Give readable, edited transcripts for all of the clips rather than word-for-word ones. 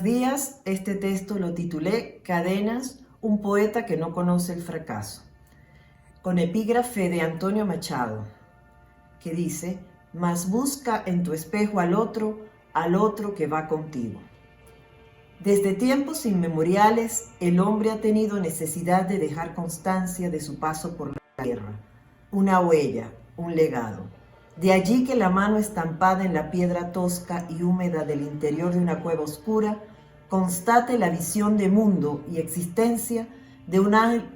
días, este texto lo titulé Cadenas, un poeta que no conoce el fracaso, con epígrafe de Antonio Machado, que dice: mas busca en tu espejo al otro que va contigo. Desde tiempos inmemoriales, el hombre ha tenido necesidad de dejar constancia de su paso por la tierra, una huella, un legado. De allí que la mano estampada en la piedra tosca y húmeda del interior de una cueva oscura constate la visión de mundo y existencia de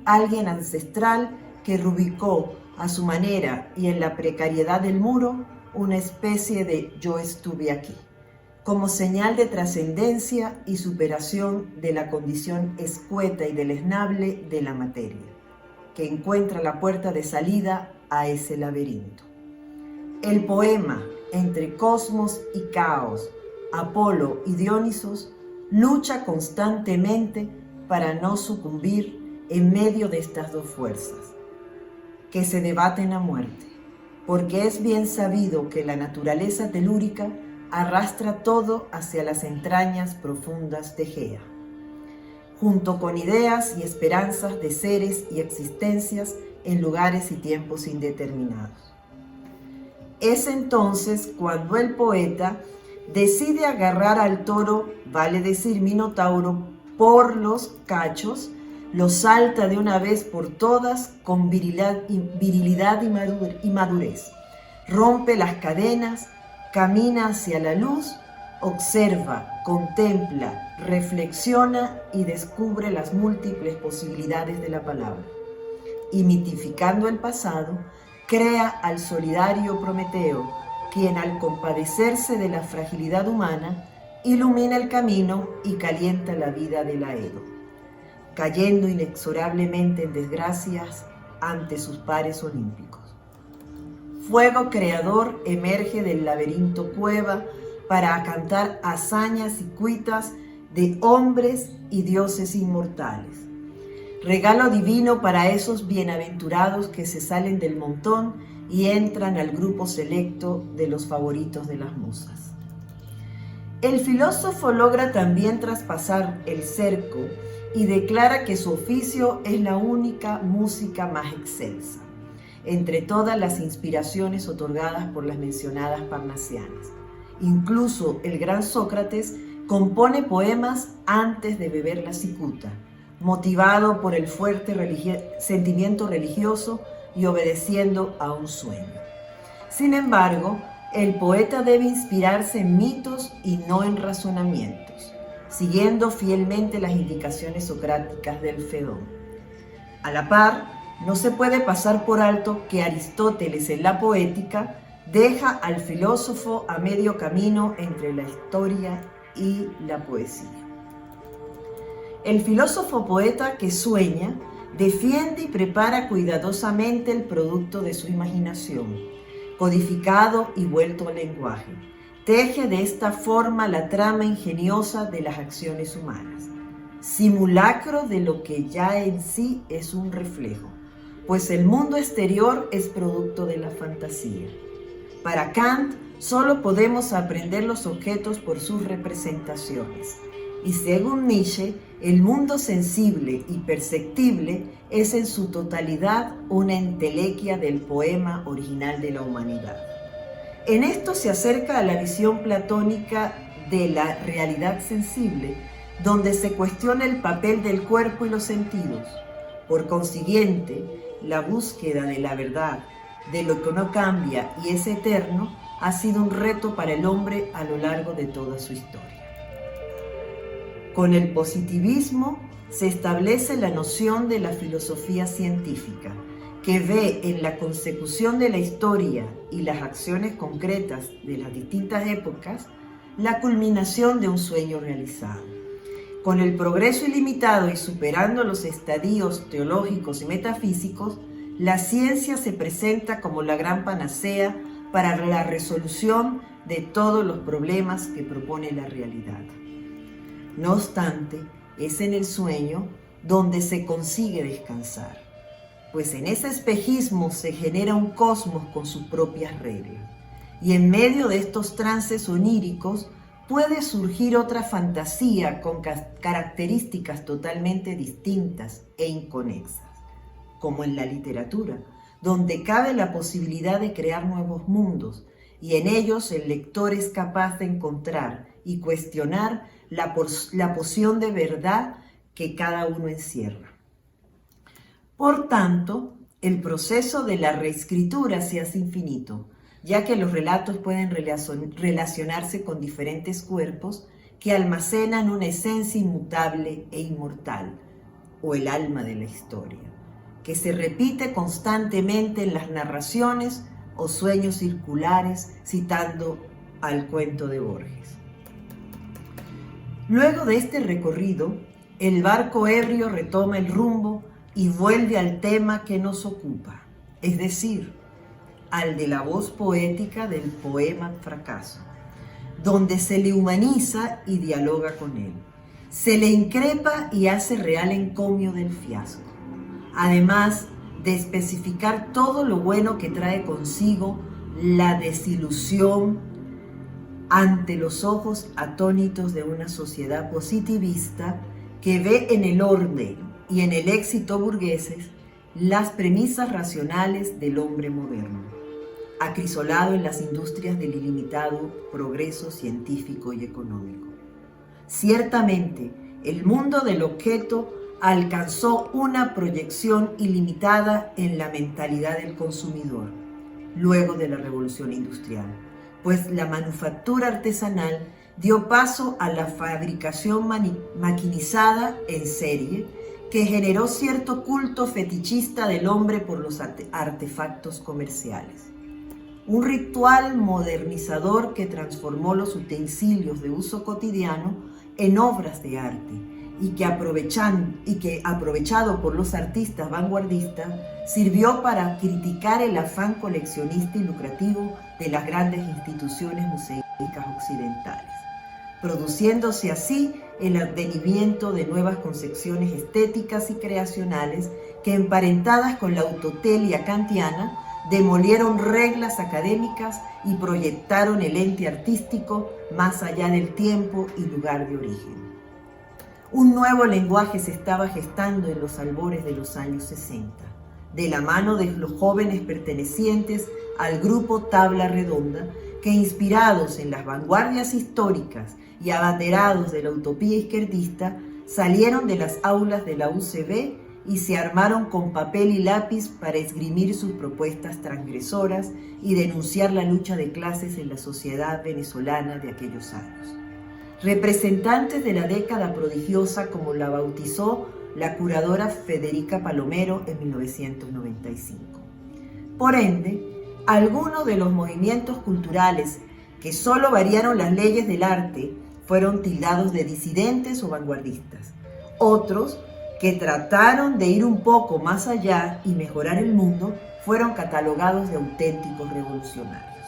alguien ancestral que rubricó a su manera y en la precariedad del muro una especie de yo estuve aquí, como señal de trascendencia y superación de la condición escueta y deleznable de la materia, que encuentra la puerta de salida a ese laberinto. El poema, entre cosmos y caos, Apolo y Dionisos, lucha constantemente para no sucumbir en medio de estas dos fuerzas, que se debaten a muerte, porque es bien sabido que la naturaleza telúrica arrastra todo hacia las entrañas profundas de Gea, junto con ideas y esperanzas de seres y existencias en lugares y tiempos indeterminados. Es entonces cuando el poeta decide agarrar al toro, vale decir Minotauro, por los cachos, lo salta de una vez por todas con virilidad y madurez, rompe las cadenas, camina hacia la luz, observa, contempla, reflexiona y descubre las múltiples posibilidades de la palabra. Y mitificando el pasado, crea al solidario Prometeo, quien al compadecerse de la fragilidad humana, ilumina el camino y calienta la vida del Aedo, cayendo inexorablemente en desgracias ante sus pares olímpicos. Fuego creador emerge del laberinto cueva para cantar hazañas y cuitas de hombres y dioses inmortales. Regalo divino para esos bienaventurados que se salen del montón y entran al grupo selecto de los favoritos de las musas. El filósofo logra también traspasar el cerco y declara que su oficio es la única música más excelsa, entre todas las inspiraciones otorgadas por las mencionadas parnasianas. Incluso el gran Sócrates compone poemas antes de beber la cicuta, motivado por el fuerte sentimiento religioso y obedeciendo a un sueño. Sin embargo, el poeta debe inspirarse en mitos y no en razonamientos, siguiendo fielmente las indicaciones socráticas del Fedón. A la par, no se puede pasar por alto que Aristóteles en la Poética deja al filósofo a medio camino entre la historia y la poesía. El filósofo poeta que sueña defiende y prepara cuidadosamente el producto de su imaginación, codificado y vuelto al lenguaje. Teje de esta forma la trama ingeniosa de las acciones humanas, simulacro de lo que ya en sí es un reflejo, pues el mundo exterior es producto de la fantasía. Para Kant, solo podemos aprender los objetos por sus representaciones. Y según Nietzsche, el mundo sensible y perceptible es en su totalidad una entelequia del poema original de la humanidad. En esto se acerca a la visión platónica de la realidad sensible, donde se cuestiona el papel del cuerpo y los sentidos. Por consiguiente, la búsqueda de la verdad, de lo que no cambia y es eterno, ha sido un reto para el hombre a lo largo de toda su historia. Con el positivismo se establece la noción de la filosofía científica, que ve en la consecución de la historia y las acciones concretas de las distintas épocas la culminación de un sueño realizado. Con el progreso ilimitado y superando los estadios teológicos y metafísicos, la ciencia se presenta como la gran panacea para la resolución de todos los problemas que propone la realidad. No obstante, es en el sueño donde se consigue descansar, pues en ese espejismo se genera un cosmos con sus propias reglas, y en medio de estos trances oníricos puede surgir otra fantasía con características totalmente distintas e inconexas, como en la literatura, donde cabe la posibilidad de crear nuevos mundos, y en ellos el lector es capaz de encontrar y cuestionar la porción de verdad que cada uno encierra. Por tanto, el proceso de la reescritura se hace infinito, ya que los relatos pueden relacionarse con diferentes cuerpos que almacenan una esencia inmutable e inmortal, o el alma de la historia, que se repite constantemente en las narraciones o sueños circulares, citando al cuento de Borges. Luego de este recorrido, el barco ebrio retoma el rumbo y vuelve al tema que nos ocupa, es decir, al de la voz poética del poema Fracaso, donde se le humaniza y dialoga con él. Se le increpa y hace real encomio del fiasco, además de especificar todo lo bueno que trae consigo la desilusión ante los ojos atónitos de una sociedad positivista que ve en el orden y en el éxito burgueses las premisas racionales del hombre moderno, acrisolado en las industrias del ilimitado progreso científico y económico. Ciertamente, el mundo del objeto alcanzó una proyección ilimitada en la mentalidad del consumidor, luego de la revolución industrial, pues la manufactura artesanal dio paso a la fabricación maquinizada en serie, que generó cierto culto fetichista del hombre por los artefactos comerciales. Un ritual modernizador que transformó los utensilios de uso cotidiano en obras de arte y que aprovechado por los artistas vanguardistas sirvió para criticar el afán coleccionista y lucrativo de las grandes instituciones museísticas occidentales, produciéndose así el advenimiento de nuevas concepciones estéticas y creacionales que, emparentadas con la autotelia kantiana, demolieron reglas académicas y proyectaron el ente artístico más allá del tiempo y lugar de origen. Un nuevo lenguaje se estaba gestando en los albores de los años 60, de la mano de los jóvenes pertenecientes al grupo Tabla Redonda, que, inspirados en las vanguardias históricas y abanderados de la utopía izquierdista, salieron de las aulas de la UCB y se armaron con papel y lápiz para esgrimir sus propuestas transgresoras y denunciar la lucha de clases en la sociedad venezolana de aquellos años. Representantes de la década prodigiosa, como la bautizó la curadora Federica Palomero en 1995. Por ende, algunos de los movimientos culturales que solo variaron las leyes del arte fueron tildados de disidentes o vanguardistas. Otros, que trataron de ir un poco más allá y mejorar el mundo, fueron catalogados de auténticos revolucionarios.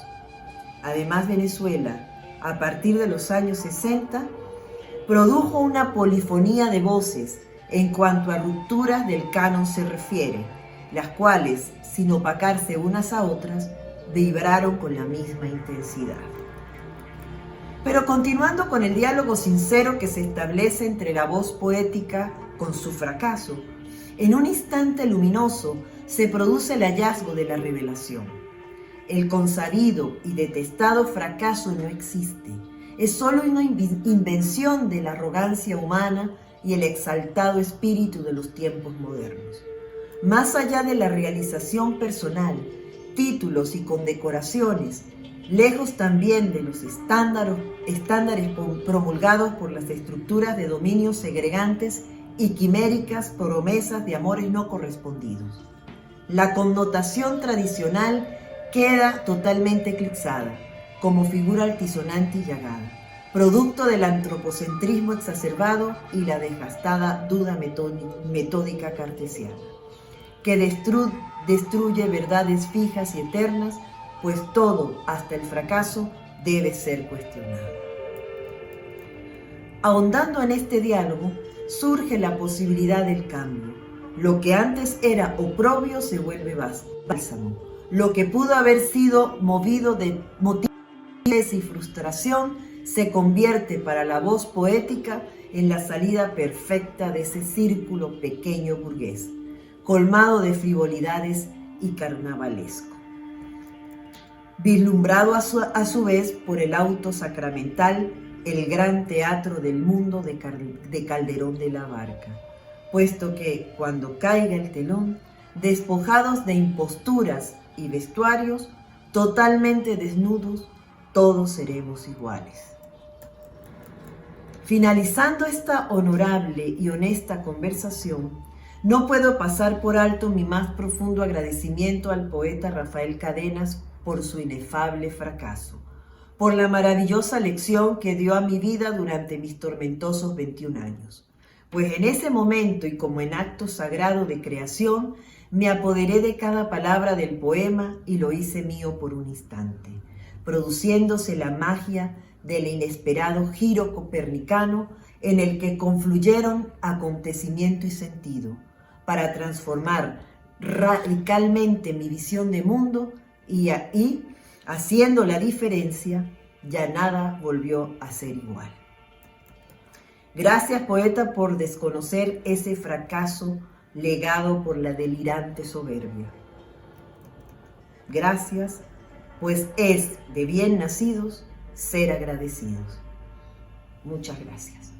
Además, Venezuela, a partir de los años 60, produjo una polifonía de voces en cuanto a rupturas del canon se refiere, las cuales, sin opacarse unas a otras, vibraron con la misma intensidad. Pero continuando con el diálogo sincero que se establece entre la voz poética con su fracaso, en un instante luminoso se produce el hallazgo de la revelación. El consabido y detestado fracaso no existe, es solo una invención de la arrogancia humana y el exaltado espíritu de los tiempos modernos. Más allá de la realización personal, títulos y condecoraciones, lejos también de los estándares promulgados por las estructuras de dominio segregantes y quiméricas promesas de amores no correspondidos. La connotación tradicional queda totalmente eclipsada, como figura altisonante y llagada, producto del antropocentrismo exacerbado y la desgastada duda metódica cartesiana, que destruye verdades fijas y eternas, pues todo, hasta el fracaso, debe ser cuestionado. Ahondando en este diálogo, surge la posibilidad del cambio. Lo que antes era oprobio se vuelve bálsamo. Lo que pudo haber sido movido de motivos y frustración se convierte para la voz poética en la salida perfecta de ese círculo pequeño burgués, colmado de frivolidades y carnavalesco. Vislumbrado a su vez por el auto sacramental, el gran teatro del mundo de Calderón de la Barca, puesto que cuando caiga el telón, despojados de imposturas y vestuarios, totalmente desnudos, todos seremos iguales. Finalizando esta honorable y honesta conversación, no puedo pasar por alto mi más profundo agradecimiento al poeta Rafael Cadenas por su inefable fracaso, por la maravillosa lección que dio a mi vida durante mis tormentosos 21 años. Pues en ese momento y como en acto sagrado de creación, me apoderé de cada palabra del poema y lo hice mío por un instante, produciéndose la magia del inesperado giro copernicano en el que confluyeron acontecimiento y sentido, para transformar radicalmente mi visión de mundo y haciendo la diferencia, ya nada volvió a ser igual. Gracias, poeta, por desconocer ese fracaso legado por la delirante soberbia. Gracias, pues es de bien nacidos ser agradecidos. Muchas gracias.